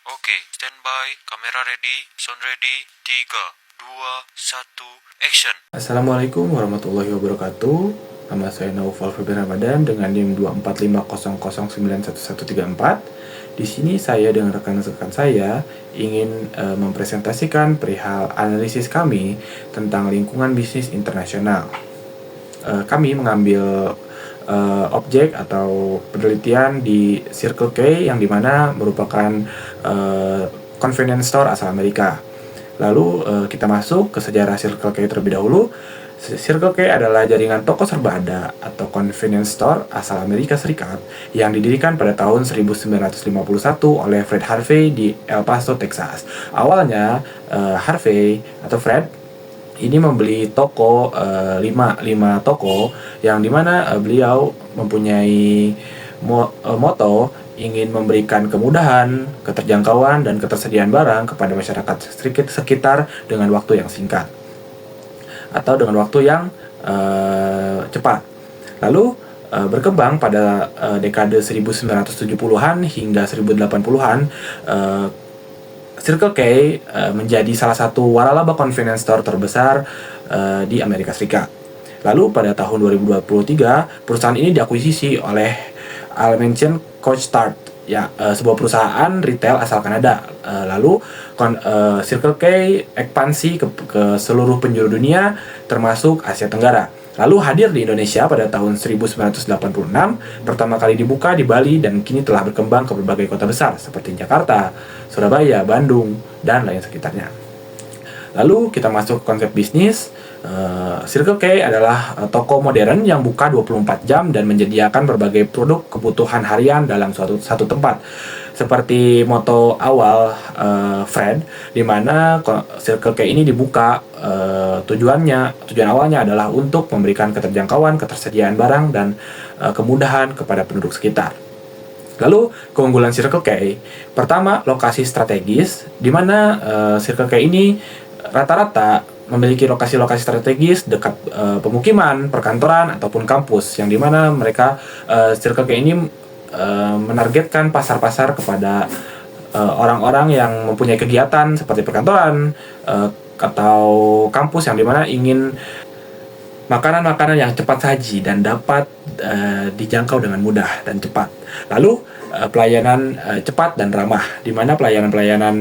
Oke, standby, kamera ready, sound ready, 3, 2, 1, action. Assalamualaikum warahmatullahi wabarakatuh. Nama saya Naufal Febrian Ramadan dengan NIM 2450091134. Di sini saya dengan rekan-rekan saya ingin mempresentasikan perihal analisis kami tentang lingkungan bisnis internasional. Kami mengambil objek atau penelitian di Circle K yang dimana merupakan convenience store asal Amerika. Lalu kita masuk ke sejarah Circle K terlebih dahulu. Circle K adalah jaringan toko serba ada atau convenience store asal Amerika Serikat yang didirikan pada tahun 1951 oleh Fred Harvey di El Paso, Texas. Awalnya Harvey atau Fred ini membeli toko 5 toko yang dimana beliau mempunyai moto ingin memberikan kemudahan, keterjangkauan, dan ketersediaan barang kepada masyarakat sekitar dengan waktu yang singkat atau dengan waktu yang cepat. Lalu berkembang pada dekade 1970-an hingga 1080-an, Circle K menjadi salah satu waralaba convenience store terbesar di Amerika Serikat. Lalu pada tahun 2023, perusahaan ini diakuisisi oleh Alemanian Couche-Tard, sebuah perusahaan retail asal Kanada. Lalu Circle K ekspansi ke seluruh penjuru dunia termasuk Asia Tenggara. Lalu hadir di Indonesia pada tahun 1986, pertama kali dibuka di Bali dan kini telah berkembang ke berbagai kota besar seperti Jakarta, Surabaya, Bandung, dan lain sekitarnya. Lalu kita masuk ke konsep bisnis. Circle K adalah toko modern yang buka 24 jam dan menyediakan berbagai produk kebutuhan harian dalam satu tempat. Seperti moto awal Fred, di mana Circle K ini dibuka tujuan awalnya adalah untuk memberikan keterjangkauan, ketersediaan barang, dan kemudahan kepada penduduk sekitar. Lalu keunggulan Circle K, pertama lokasi strategis, di mana Circle K ini rata-rata memiliki lokasi-lokasi strategis dekat pemukiman, perkantoran, ataupun kampus, yang dimana mereka Circle K ini menargetkan pasar-pasar kepada orang-orang yang mempunyai kegiatan seperti perkantoran atau kampus, yang dimana ingin makanan-makanan yang cepat saji dan dapat dijangkau dengan mudah dan cepat. Lalu pelayanan cepat dan ramah, di mana pelayanan-pelayanan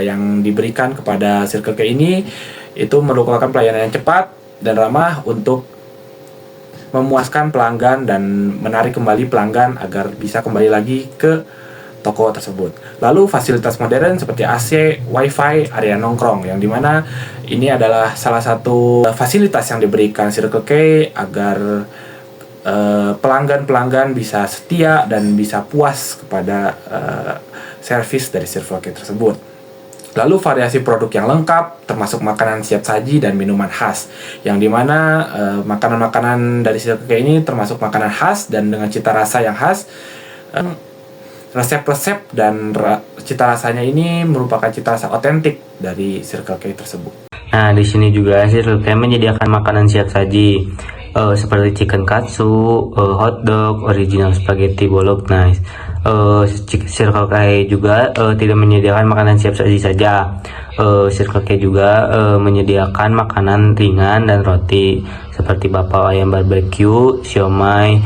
yang diberikan kepada Circle K ini itu merupakan pelayanan yang cepat dan ramah untuk memuaskan pelanggan dan menarik kembali pelanggan agar bisa kembali lagi ke toko tersebut. Lalu fasilitas modern seperti AC, WiFi, area nongkrong, yang dimana ini adalah salah satu fasilitas yang diberikan Circle K agar pelanggan-pelanggan bisa setia dan bisa puas kepada servis dari Circle K tersebut. Lalu variasi produk yang lengkap termasuk makanan siap saji dan minuman khas, yang dimana makanan-makanan dari Circle K ini termasuk makanan khas dan dengan cita rasa yang khas. Resep-resep dan cita rasanya ini merupakan cita rasa otentik dari Circle K tersebut. Nah, di sini juga Circle K menyediakan makanan siap saji seperti chicken katsu, hotdog, original spaghetti bolognese. Circle K juga tidak menyediakan makanan siap saji saja. Circle K juga menyediakan makanan ringan dan roti seperti bapau ayam barbecue, siomay,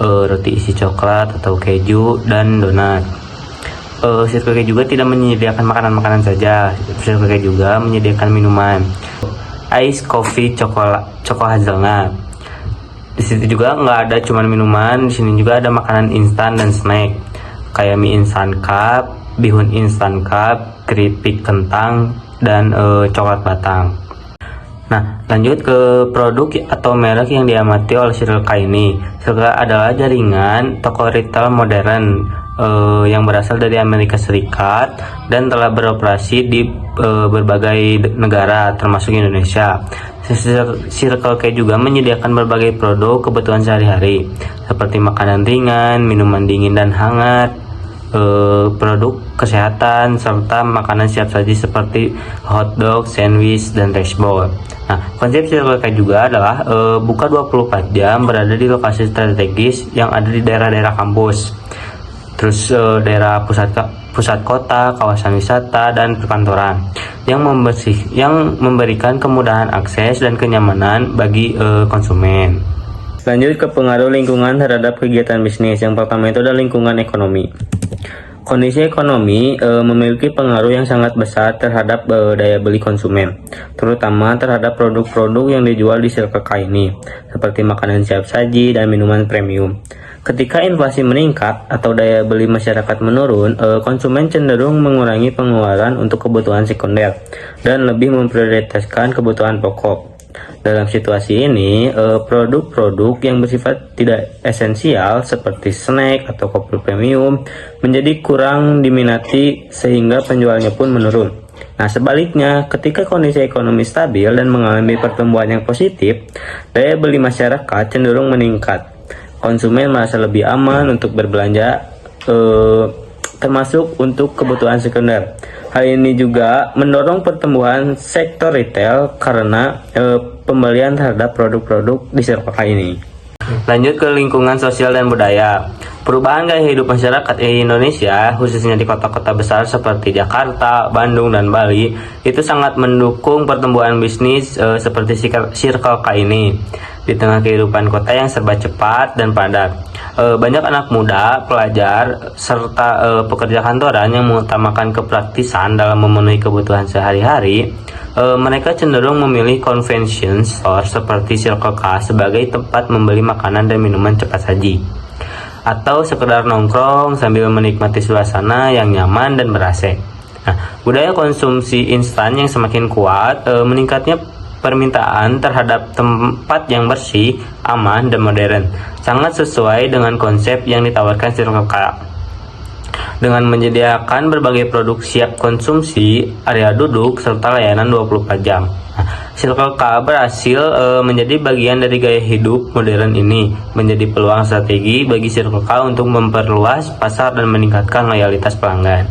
roti isi coklat atau keju, dan donat. Circle K juga tidak menyediakan makanan-makanan saja. Circle K juga menyediakan minuman, ice coffee, coko hazelnut. Di situ juga nggak ada cuma minuman, di sini juga ada makanan instan dan snack kayak mie instan cup, bihun instan cup, keripik kentang, dan coklat batang. Nah, lanjut ke produk atau merek yang diamati oleh Circle K ini. Circle K adalah jaringan toko retail modern yang berasal dari Amerika Serikat dan telah beroperasi di berbagai negara termasuk Indonesia. Circle K juga menyediakan berbagai produk kebutuhan sehari-hari seperti makanan ringan, minuman dingin dan hangat, produk kesehatan, serta makanan siap saji seperti hotdog, sandwich, dan rice bowl. Nah, konsep Circle K juga adalah buka 24 jam, berada di lokasi strategis yang ada di daerah-daerah kampus. terus daerah pusat kota, kawasan wisata, dan perkantoran yang memberikan kemudahan akses dan kenyamanan bagi konsumen. Lanjut ke pengaruh lingkungan terhadap kegiatan bisnis. Yang pertama itu adalah lingkungan ekonomi. Kondisi ekonomi memiliki pengaruh yang sangat besar terhadap daya beli konsumen, terutama terhadap produk-produk yang dijual di Circle K ini, seperti makanan siap saji dan minuman premium. Ketika inflasi meningkat atau daya beli masyarakat menurun, konsumen cenderung mengurangi pengeluaran untuk kebutuhan sekunder dan lebih memprioritaskan kebutuhan pokok. Dalam situasi ini, produk-produk yang bersifat tidak esensial seperti snack atau kopi premium menjadi kurang diminati sehingga penjualnya pun menurun. Nah, sebaliknya, ketika kondisi ekonomi stabil dan mengalami pertumbuhan yang positif, daya beli masyarakat cenderung meningkat. Konsumen merasa lebih aman untuk berbelanja, termasuk untuk kebutuhan sekunder. Hal ini juga mendorong pertumbuhan sektor retail karena pembelian terhadap produk-produk di Circle K ini. Lanjut ke lingkungan sosial dan budaya. Perubahan gaya hidup masyarakat di Indonesia, khususnya di kota-kota besar seperti Jakarta, Bandung, dan Bali, itu sangat mendukung pertumbuhan bisnis seperti Circle K ini. Di tengah kehidupan kota yang serba cepat dan padat, banyak anak muda, pelajar, serta pekerja kantoran yang mengutamakan kepraktisan dalam memenuhi kebutuhan sehari-hari. Mereka cenderung memilih convention store seperti Circle K sebagai tempat membeli makanan dan minuman cepat saji, atau sekedar nongkrong sambil menikmati suasana yang nyaman dan ber-AC. Nah, budaya konsumsi instan yang semakin kuat, meningkatnya permintaan terhadap tempat yang bersih, aman, dan modern, sangat sesuai dengan konsep yang ditawarkan Circle K. Dengan menyediakan berbagai produk siap konsumsi, area duduk, serta layanan 24 jam. Circle K berhasil menjadi bagian dari gaya hidup modern ini, menjadi peluang strategi bagi Circle K untuk memperluas pasar dan meningkatkan loyalitas pelanggan.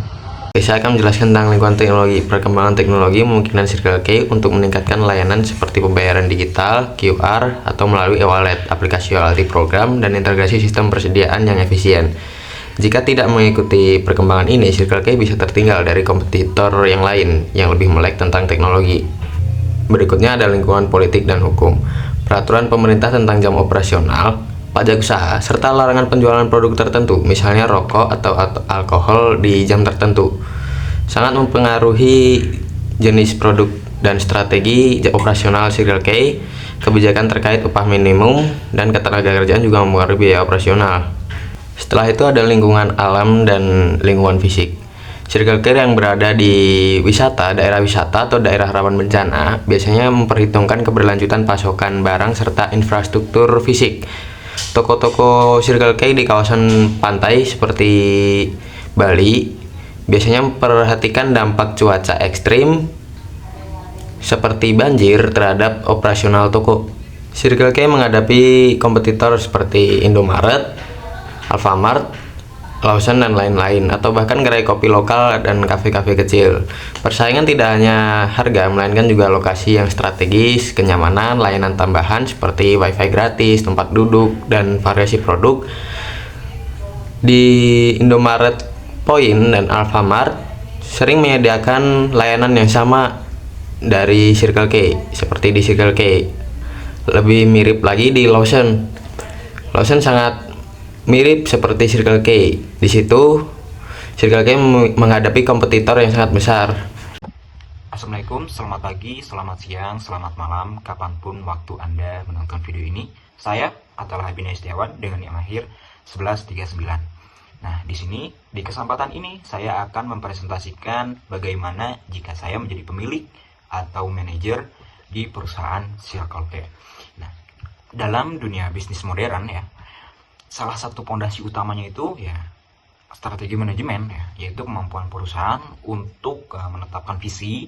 Saya akan menjelaskan tentang lingkungan teknologi. Perkembangan teknologi memungkinkan Circle K untuk meningkatkan layanan seperti pembayaran digital, QR, atau melalui e-wallet, aplikasi loyalty program, dan integrasi sistem persediaan yang efisien. Jika tidak mengikuti perkembangan ini, Circle K bisa tertinggal dari kompetitor yang lain yang lebih melek tentang teknologi. Berikutnya ada lingkungan politik dan hukum. Peraturan pemerintah tentang jam operasional, pajak usaha, serta larangan penjualan produk tertentu, misalnya rokok atau alkohol di jam tertentu, sangat mempengaruhi jenis produk dan strategi operasional Circle K. Kebijakan terkait upah minimum dan ketenagakerjaan juga mempengaruhi biaya operasional. Setelah itu ada lingkungan alam dan lingkungan fisik. Circle K yang berada di daerah wisata atau daerah rawan bencana biasanya memperhitungkan keberlanjutan pasokan barang serta infrastruktur fisik. Toko-toko Circle K di kawasan pantai seperti Bali biasanya memperhatikan dampak cuaca ekstrim seperti banjir terhadap operasional toko. Circle K menghadapi kompetitor seperti Indomaret, Alfamart, Lawson, dan lain-lain, atau bahkan gerai kopi lokal dan kafe-kafe kecil. Persaingan tidak hanya harga, melainkan juga lokasi yang strategis, kenyamanan, layanan tambahan seperti wifi gratis, tempat duduk, dan variasi produk. Di Indomaret Point dan Alfamart sering menyediakan layanan yang sama dari Circle K, seperti di Circle K. Lebih mirip lagi di Lawson. Lawson sangat mirip seperti Circle K. Di situ Circle K menghadapi kompetitor yang sangat besar. Assalamualaikum, selamat pagi, selamat siang, selamat malam, kapanpun waktu Anda menonton video ini. Saya adalah Habibie Setiawan dengan yang akhir 1139. Nah, di sini, di kesempatan ini, saya akan mempresentasikan bagaimana jika saya menjadi pemilik atau manajer di perusahaan Circle K. Nah, dalam dunia bisnis modern ya, salah satu fondasi utamanya itu ya strategi manajemen ya, yaitu kemampuan perusahaan untuk menetapkan visi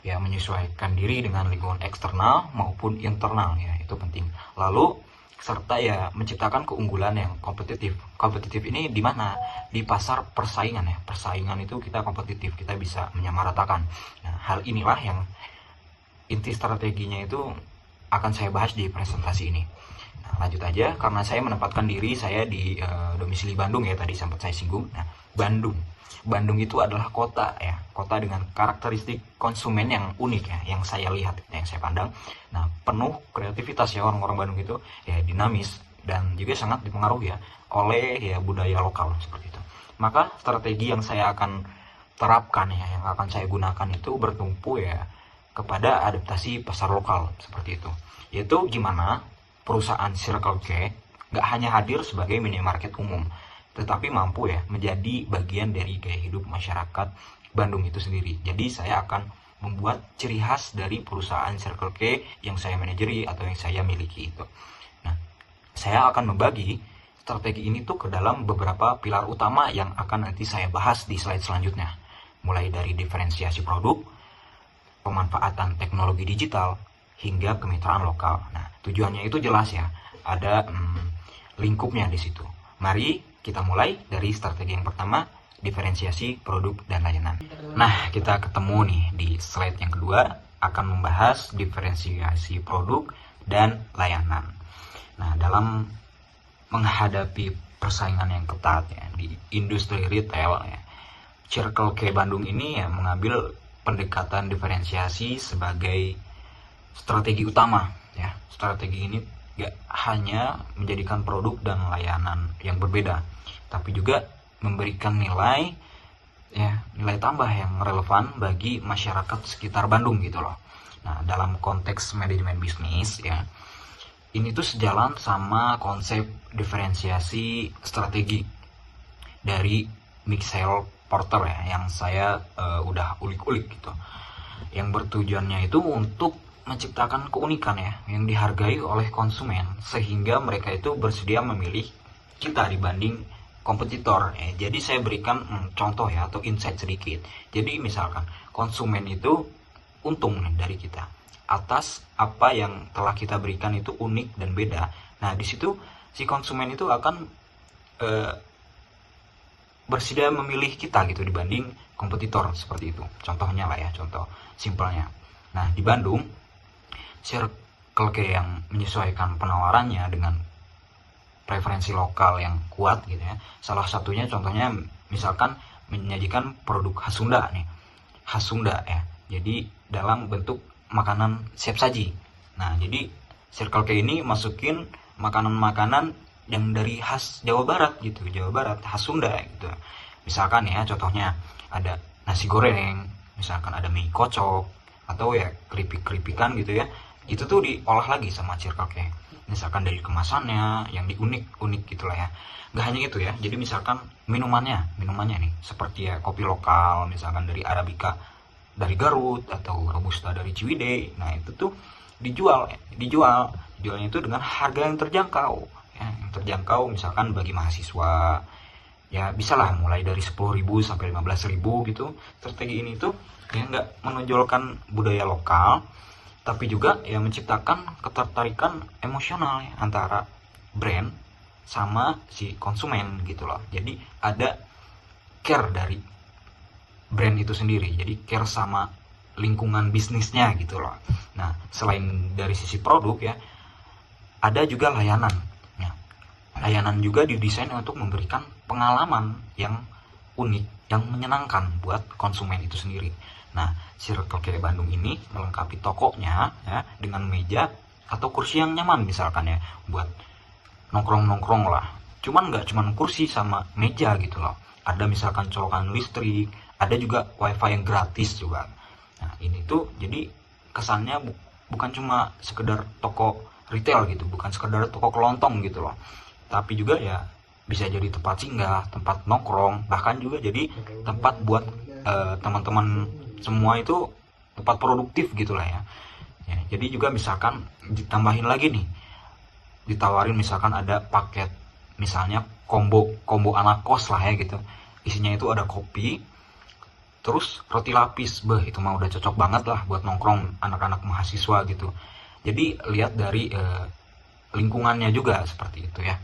ya, menyesuaikan diri dengan lingkungan eksternal maupun internal ya, itu penting. Lalu serta ya menciptakan keunggulan yang kompetitif. Kompetitif ini di mana? Di pasar persaingan ya. Persaingan itu kita kompetitif, kita bisa menyamaratakan. Nah, hal inilah yang inti strateginya itu akan saya bahas di presentasi ini. Nah, lanjut aja, karena saya menempatkan diri saya di domisili Bandung ya, tadi sempat saya singgung. Nah, Bandung itu adalah kota ya, kota dengan karakteristik konsumen yang unik ya, yang saya lihat, yang saya pandang. Nah, penuh kreativitas ya orang-orang Bandung itu, ya dinamis dan juga sangat dipengaruhi ya oleh ya budaya lokal seperti itu. Maka strategi yang saya akan terapkan ya, yang akan saya gunakan itu bertumpu ya kepada adaptasi pasar lokal seperti itu. Yaitu gimana perusahaan Circle K nggak hanya hadir sebagai minimarket umum, tetapi mampu ya menjadi bagian dari gaya hidup masyarakat Bandung itu sendiri. Jadi saya akan membuat ciri khas dari perusahaan Circle K yang saya manajeri atau yang saya miliki itu. Nah, saya akan membagi strategi ini tuh ke dalam beberapa pilar utama yang akan nanti saya bahas di slide selanjutnya. Mulai dari diferensiasi produk, pemanfaatan teknologi digital, hingga kemitraan lokal. Nah, tujuannya itu jelas ya, ada lingkupnya di situ. Mari kita mulai dari strategi yang pertama, diferensiasi produk dan layanan. Nah, kita ketemu nih di slide yang kedua, akan membahas diferensiasi produk dan layanan. Nah, dalam menghadapi persaingan yang ketat ya di industri retail ya, Circle K Bandung ini ya mengambil pendekatan diferensiasi sebagai strategi utama ya. Strategi ini gak hanya menjadikan produk dan layanan yang berbeda, tapi juga memberikan nilai tambah yang relevan bagi masyarakat sekitar Bandung gitu loh. Nah, dalam konteks manajemen bisnis ya, ini tuh sejalan sama konsep diferensiasi strategi dari Michael Porter ya, yang saya udah ulik-ulik gitu, yang bertujuannya itu untuk menciptakan keunikan ya yang dihargai oleh konsumen, sehingga mereka itu bersedia memilih kita dibanding kompetitor ya. Jadi saya berikan contoh ya, atau insight sedikit. Jadi misalkan konsumen itu untung nih dari kita atas apa yang telah kita berikan itu unik dan beda. Nah, di situ si konsumen itu akan bersedia memilih kita gitu dibanding kompetitor seperti itu. Contohnya lah ya, contoh simpelnya. Nah, di Bandung, Circle K yang menyesuaikan penawarannya dengan preferensi lokal yang kuat gitu ya. Salah satunya contohnya misalkan menyajikan produk khas Sunda nih. Khas Sunda ya. Jadi dalam bentuk makanan siap saji. Nah, jadi Circle K ini masukin makanan-makanan yang dari khas Jawa Barat gitu, Jawa Barat, khas Sunda gitu. Misalkan ya contohnya ada nasi goreng, misalkan ada mie kocok, atau ya keripik-keripikan gitu ya. Itu tuh diolah lagi sama Circle K. Misalkan dari kemasannya yang unik gitu lah ya. Gak hanya itu ya, jadi misalkan minumannya nih, seperti ya kopi lokal, misalkan dari Arabica dari Garut, atau Robusta dari Ciwidey. Nah, itu tuh dijualnya itu dengan harga yang terjangkau ya, yang terjangkau misalkan bagi mahasiswa ya, bisa lah mulai dari 10.000 sampai 15.000 gitu. Strategi ini tuh ya nggak menonjolkan budaya lokal, tapi juga ya menciptakan ketertarikan emosional ya, antara brand sama si konsumen gitu loh. Jadi ada care dari brand itu sendiri, jadi care sama lingkungan bisnisnya gitu loh. Nah, selain dari sisi produk ya, ada juga layanan ya. Layanan juga didesain untuk memberikan pengalaman yang unik, yang menyenangkan buat konsumen itu sendiri. Nah, Circle K Bandung ini melengkapi tokonya ya dengan meja atau kursi yang nyaman misalkan ya, buat nongkrong-nongkrong lah. Cuman nggak cuman kursi sama meja gitu loh. Ada misalkan colokan listrik, ada juga wifi yang gratis juga. Nah, ini tuh jadi kesannya bukan cuma sekedar toko retail gitu, bukan sekedar toko kelontong gitu loh, tapi juga ya bisa jadi tempat singgah, tempat nongkrong, bahkan juga jadi tempat buat teman-teman semua itu tempat produktif gitulah ya. Jadi juga misalkan ditambahin lagi nih, ditawarin misalkan ada paket misalnya combo anak kos lah ya gitu, isinya itu ada kopi terus roti lapis. Itu mah udah cocok banget lah buat nongkrong anak-anak mahasiswa gitu. Jadi lihat dari lingkungannya juga seperti itu ya.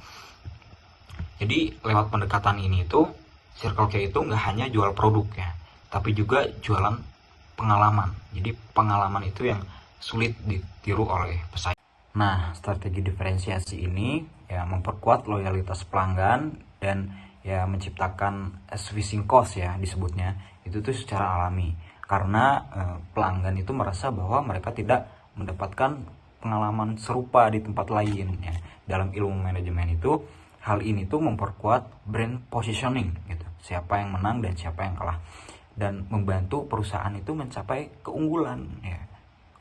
Jadi lewat pendekatan ini itu Circle K itu nggak hanya jual produk ya, tapi juga jualan pengalaman. Jadi pengalaman itu yang sulit ditiru oleh pesaing. Nah, strategi diferensiasi ini ya memperkuat loyalitas pelanggan dan ya menciptakan switching cost ya disebutnya. Itu tuh secara alami. Karena pelanggan itu merasa bahwa mereka tidak mendapatkan pengalaman serupa di tempat lain ya. Dalam ilmu manajemen itu hal ini tuh memperkuat brand positioning gitu. Siapa yang menang dan siapa yang kalah, dan membantu perusahaan itu mencapai keunggulan ya.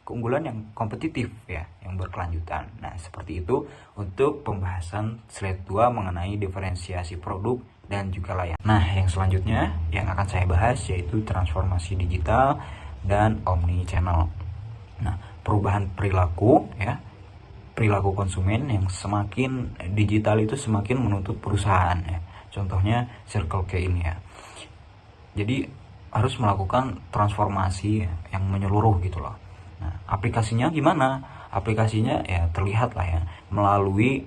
Keunggulan yang kompetitif ya, yang berkelanjutan. Nah, seperti itu untuk pembahasan slide 2 mengenai diferensiasi produk dan juga layanan. Nah, yang selanjutnya yang akan saya bahas yaitu transformasi digital dan omni channel. Nah, perubahan perilaku ya, perilaku konsumen yang semakin digital itu semakin menuntut perusahaan ya. Contohnya Circle K ini ya. Jadi harus melakukan transformasi yang menyeluruh gitu loh. Nah, aplikasinya gimana? Aplikasinya ya terlihat lah ya melalui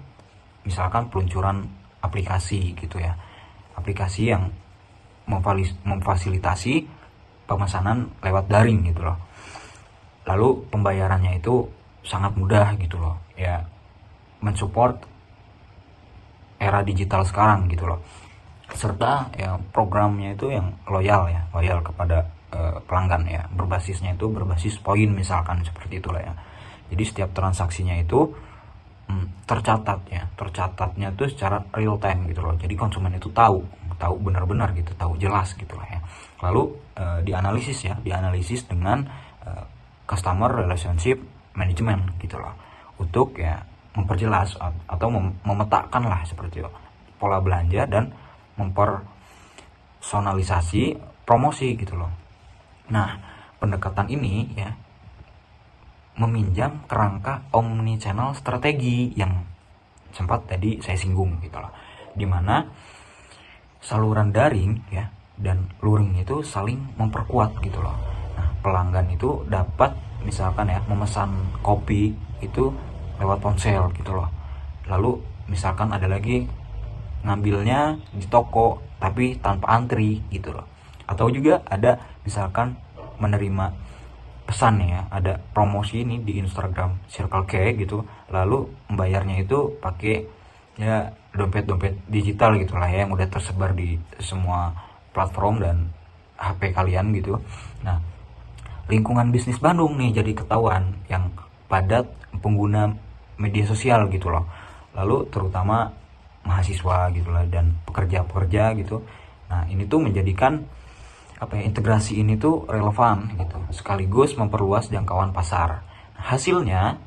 misalkan peluncuran aplikasi gitu ya. Aplikasi yang memfasilitasi pemesanan lewat daring gitu loh. Lalu pembayarannya itu sangat mudah gitu loh. Ya mensupport era digital sekarang gitu loh. Serta ya programnya itu yang loyal kepada pelanggan ya, berbasisnya itu berbasis poin misalkan seperti itulah ya. Jadi setiap transaksinya itu tercatatnya tuh secara real time gitu loh. Jadi konsumen itu tahu benar-benar gitu, tahu jelas gitu lah ya. Lalu dianalisis dengan customer relationship management gitu loh, untuk ya memperjelas atau memetakan lah seperti itu pola belanja dan mempersonalisasi promosi gitu loh. Nah, pendekatan ini ya meminjam kerangka omni-channel strategi yang sempat tadi saya singgung gitu loh, dimana saluran daring ya dan luring itu saling memperkuat gitu loh. Nah, pelanggan itu dapat misalkan ya memesan kopi itu lewat ponsel gitu loh. Lalu misalkan ada lagi ngambilnya di toko tapi tanpa antri gitu loh. Atau juga ada misalkan menerima pesan ya, ada promosi ini di Instagram Circle K gitu, lalu membayarnya itu pakai ya dompet digital gitu lah ya, yang udah tersebar di semua platform dan HP kalian gitu. Nah, lingkungan bisnis Bandung nih jadi ketahuan yang padat pengguna media sosial gitu loh. Lalu terutama mahasiswa gitu lah dan pekerja gitu. Nah, ini tuh menjadikan integrasi ini tuh relevan gitu, sekaligus memperluas jangkauan pasar. Hasilnya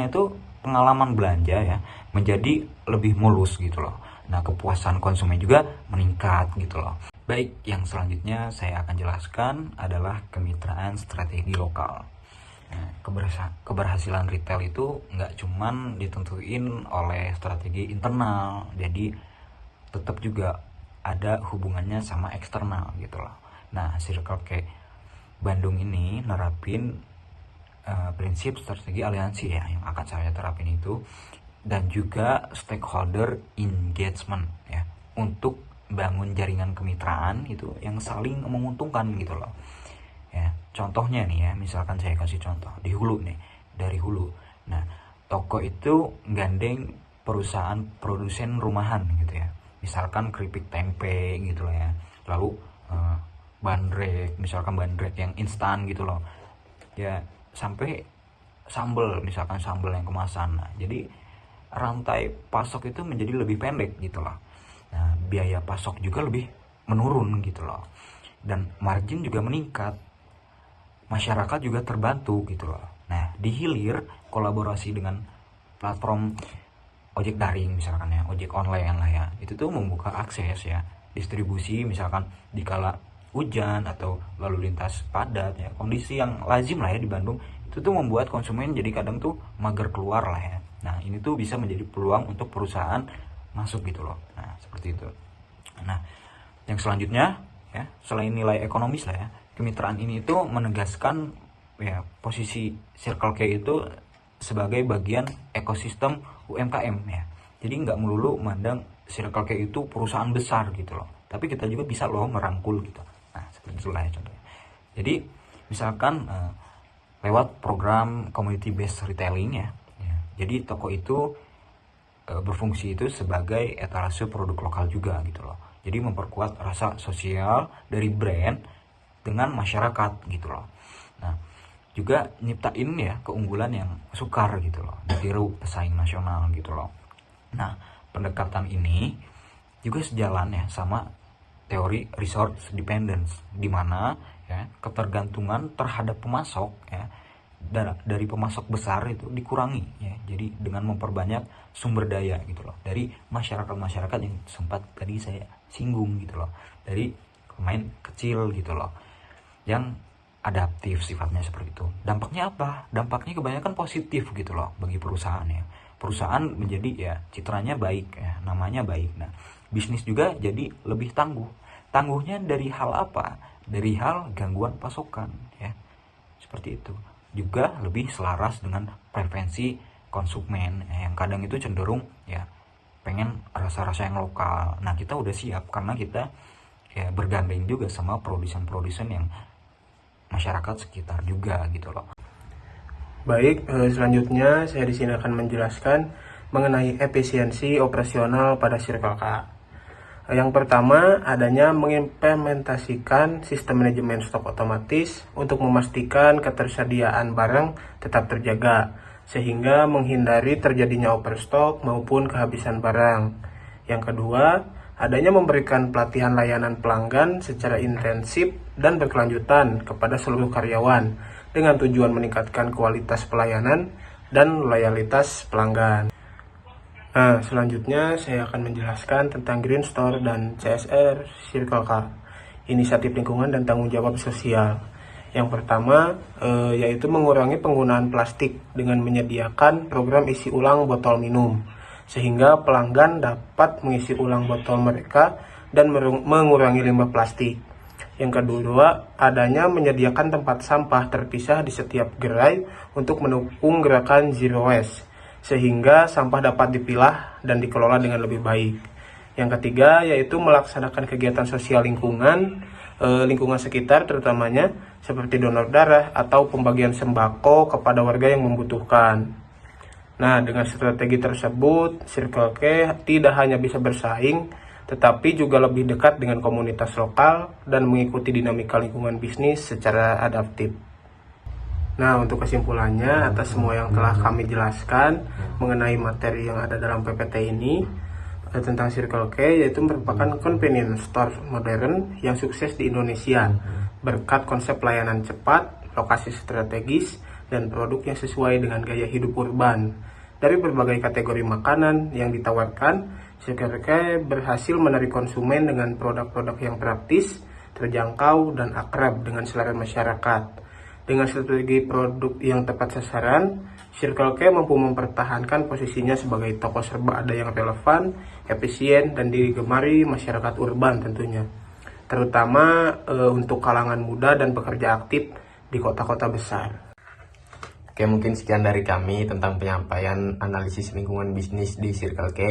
itu pengalaman belanja ya menjadi lebih mulus gitu loh. Nah, kepuasan konsumen juga meningkat gitu loh. Baik, yang selanjutnya saya akan jelaskan adalah kemitraan strategi lokal. Nah, keberhasilan retail itu nggak cuman ditentuin oleh strategi internal, jadi tetap juga ada hubungannya sama eksternal gitu loh. Nah, Circle K Bandung ini nerapin prinsip strategi aliansi ya yang akan saya terapin itu, dan juga stakeholder engagement ya, untuk bangun jaringan kemitraan itu yang saling menguntungkan gitu loh. Ya, contohnya nih ya, misalkan saya kasih contoh di hulu nih, dari hulu. Nah, toko itu gandeng perusahaan produsen rumahan gitu ya. Misalkan keripik tempe gitu loh ya. Lalu bandrek, misalkan bandrek yang instan gitu loh. Ya, sampai misalkan sambal yang kemasan. Nah, jadi rantai pasok itu menjadi lebih pendek gitu loh. Nah, biaya pasok juga lebih menurun gitu loh. Dan margin juga meningkat. Masyarakat juga terbantu gitu loh. Nah, di hilir kolaborasi dengan platform ojek daring misalkan ya, ojek online lah ya. Itu tuh membuka akses ya, distribusi misalkan dikala hujan atau lalu lintas padat ya, kondisi yang lazim lah ya di Bandung. Itu tuh membuat konsumen jadi kadang tuh mager keluar lah ya. Nah, ini tuh bisa menjadi peluang untuk perusahaan masuk gitu loh. Nah, seperti itu. Nah, yang selanjutnya ya, selain nilai ekonomis lah ya, kemitraan ini itu menegaskan ya posisi Circle K itu sebagai bagian ekosistem UMKM ya. Jadi nggak melulu mandang Circle K itu perusahaan besar gitu loh, tapi kita juga bisa loh merangkul gitu. Nah, seperti itulah ya contohnya. Jadi misalkan lewat program community based retailing ya. Jadi toko itu berfungsi itu sebagai etalase produk lokal juga gitu loh. Jadi memperkuat rasa sosial dari brand dengan masyarakat gitu loh. Nah, juga nyiptain ya keunggulan yang sukar gitu loh, ditiru pesaing nasional gitu loh. Nah, pendekatan ini juga sejalan ya sama teori resource dependence, di mana ya ketergantungan terhadap pemasok ya dari pemasok besar itu dikurangi ya. Jadi dengan memperbanyak sumber daya gitu loh dari masyarakat yang sempat tadi saya singgung gitu loh, dari pemain kecil gitu loh yang adaptif sifatnya seperti itu. Dampaknya apa? Dampaknya kebanyakan positif gitu loh bagi perusahaan ya. Perusahaan menjadi ya citranya baik ya, namanya baik. Nah, bisnis juga jadi lebih tangguh. Tangguhnya dari hal apa? Dari hal gangguan pasokan ya. Seperti itu. Juga lebih selaras dengan preferensi konsumen yang kadang itu cenderung ya pengen rasa-rasa yang lokal. Nah, kita udah siap karena kita ya bergandeng juga sama produsen-produsen yang masyarakat sekitar juga gitu loh. Baik, selanjutnya saya di sini akan menjelaskan mengenai efisiensi operasional pada Circle K. Yang pertama, adanya mengimplementasikan sistem manajemen stok otomatis untuk memastikan ketersediaan barang tetap terjaga, sehingga menghindari terjadinya overstock maupun kehabisan barang. Yang kedua, adanya memberikan pelatihan layanan pelanggan secara intensif dan berkelanjutan kepada seluruh karyawan dengan tujuan meningkatkan kualitas pelayanan dan loyalitas pelanggan. Nah, selanjutnya saya akan menjelaskan tentang Green Store dan CSR Circle K, inisiatif lingkungan dan tanggung jawab sosial. Yang pertama, yaitu mengurangi penggunaan plastik dengan menyediakan program isi ulang botol minum, sehingga pelanggan dapat mengisi ulang botol mereka dan mengurangi limbah plastik. Yang kedua, adanya menyediakan tempat sampah terpisah di setiap gerai untuk mendukung gerakan Zero Waste, sehingga sampah dapat dipilah dan dikelola dengan lebih baik. Yang ketiga, yaitu melaksanakan kegiatan sosial lingkungan sekitar terutamanya seperti donor darah atau pembagian sembako kepada warga yang membutuhkan. Nah, dengan strategi tersebut, Circle K tidak hanya bisa bersaing, tetapi juga lebih dekat dengan komunitas lokal dan mengikuti dinamika lingkungan bisnis secara adaptif. Nah, untuk kesimpulannya, atas semua yang telah kami jelaskan mengenai materi yang ada dalam PPT ini tentang Circle K, yaitu merupakan convenience store modern yang sukses di Indonesia berkat konsep layanan cepat, lokasi strategis, dan produk yang sesuai dengan gaya hidup urban. Dari berbagai kategori makanan yang ditawarkan, Circle K berhasil menarik konsumen dengan produk-produk yang praktis, terjangkau, dan akrab dengan selera masyarakat. Dengan strategi produk yang tepat sasaran, Circle K mampu mempertahankan posisinya sebagai toko serba ada yang relevan, efisien, dan digemari masyarakat urban tentunya. Terutama untuk kalangan muda dan pekerja aktif di kota-kota besar. Oke, mungkin sekian dari kami tentang penyampaian analisis lingkungan bisnis di Circle K.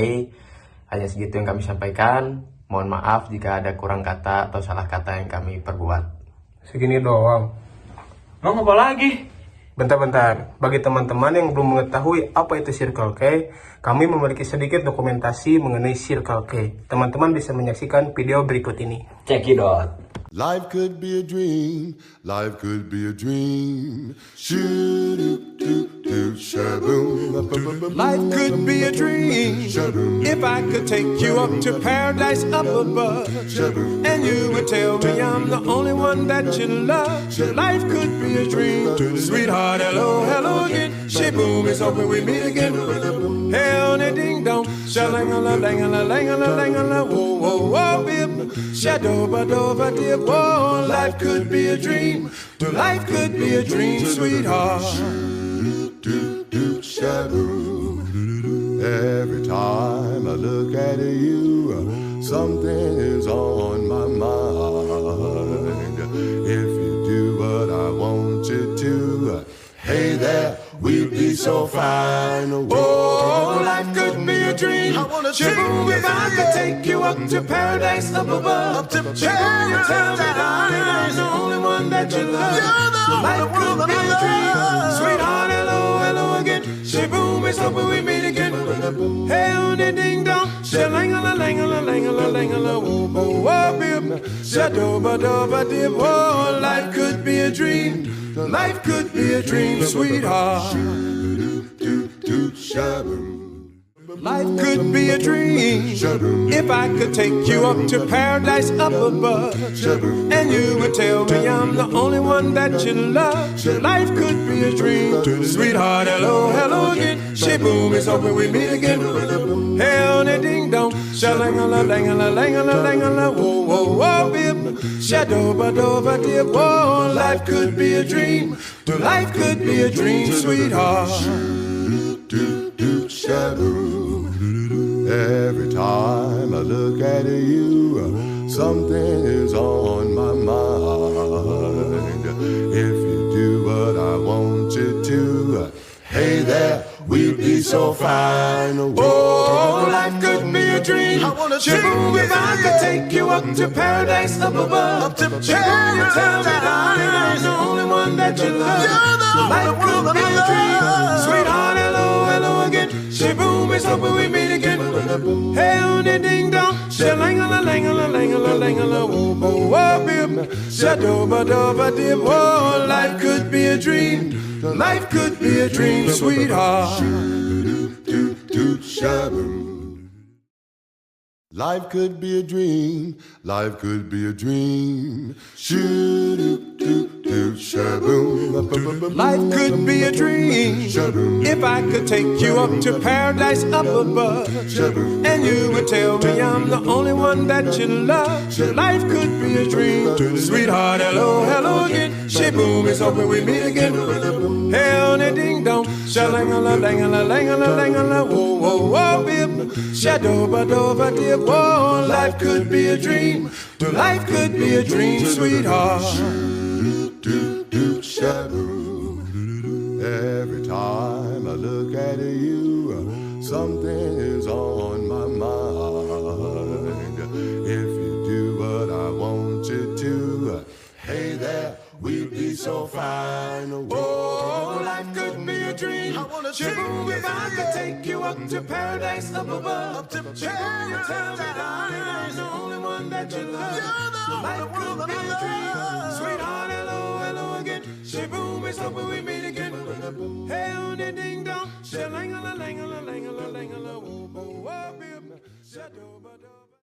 Hanya segitu yang kami sampaikan. Mohon maaf jika ada kurang kata atau salah kata yang kami perbuat. Segini doang. Mau apa lagi? Bentar-bentar, bagi teman-teman yang belum mengetahui apa itu Circle K, kami memiliki sedikit dokumentasi mengenai Circle K. Teman-teman bisa menyaksikan video berikut ini. Check it out. Life could be a dream, life could be a dream. Shoo-doo-doo-doo, shaboom. Life could be a dream if I could take you up to paradise up above, and you would tell me I'm the only one that you love. Life could be a dream, sweetheart. Hello, hello again. Shaboom, it's hoping we meet again. Hey, on a ding dong, shalangala, langala, langala, langala, whoa, whoa, whoa, bib, shadow, badova, dip. Whoa, life could be a dream. Life could be a dream, sweetheart. Every time I look at you, something is on my mind. If you do what I want you to, hey there, we'd be so fine. Oh, life could be a dream. Shaboom, if I could take you up to paradise up above. Shaboom, you tell me, darling, I'm the only one that you love. Life could be a dream. Sweetheart, hello, hello again. Shaboom, it's hoping we meet again. Hey, on the ding dong, shalangala, langala, langala, langala, woo, woo, woo, bip, shadoba, doba, dip. Oh, life could be a dream. Life could be a dream, sweetheart. Life could be a dream if I could take you up to paradise up above, and you would tell me I'm the only one that you love. Life could be a dream, sweetheart. Hello, hello again. Shaboom, it's hoping we meet again. Hey, on a ding dong, shalangala, langala, langala, langala, whoa, whoa, whoa, bip, shadoba, doba, dip. Oh, life could be a dream. Life could be a dream, sweetheart. Every time I look at you, something is on my mind. If you do what I want you to, hey there, we'd be so fine. Oh, life could be a dream. Shaboom, if I could take you up to paradise up above. Shaboom, you tell me that I'm the only one that you love. Life could be a dream. Sweetheart, hello, hello again. Shaboom, it's hoping we meet again. Hey, on the ding dong, shalangala, langala, langala, langala, woo, woo, woo, bip, shadoba, doba, dip. Oh, life could be a dream. Life could be a dream, sweetheart. Life could be a dream. Life could be a dream. Shoo-doo-doo-doo-shaboom. Life could be a dream if I could take you up to paradise up above, and you would tell me I'm the only one that you love. Life could be a dream, sweetheart. Hello, hello again. Shaboom, it's hoping we meet again. Hey, on a ding dong, shalangala, langala, langala, langala, whoa, whoa, whoa, bip, shadoba, doba, dip. Oh, life could be a dream. Life could be a dream, sweetheart. Every time I look at you, something is on my mind. If you do what I want you to, hey there, we'd be so fine. Oh, life could be a dream. Shaboom, if I could take you up to paradise up above. Shaboom, you tell me that I'm the only one that you love. Life could be a dream. Sweetheart, hello, hello again. Shaboom, it's hoping we meet again. Hey, on the ding dong, shalangala, langala, langala, langala, woo, woo, woo, bip, shadoba.